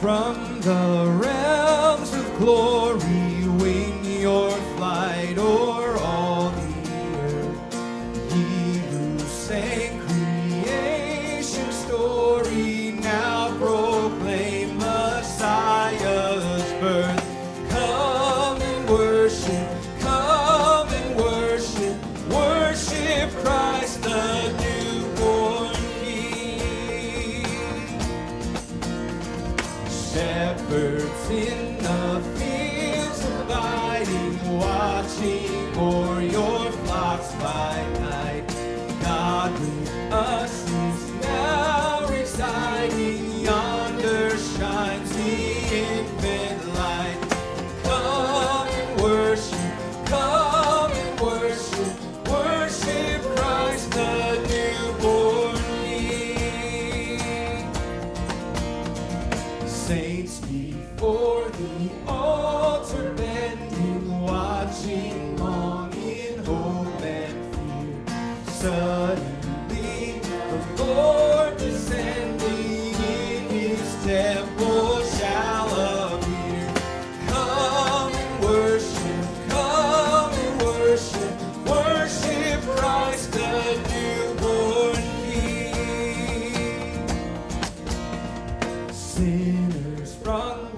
From the realms of glory, wing your flight o'er all the earth. He who sang creation's story, now proclaim Messiah's birth. Come and worship, worship Christ the newborn King. Shepherds in the fields abiding, watching o'er your flocks by night. God with us is now residing, yonder shines the infant light. Come and worship Christ the newborn King. Saints before the altar bending, watching long in hope and fear. Suddenly the Lord descending in his temple shall appear. Come and worship Christ the newborn King. Sinners from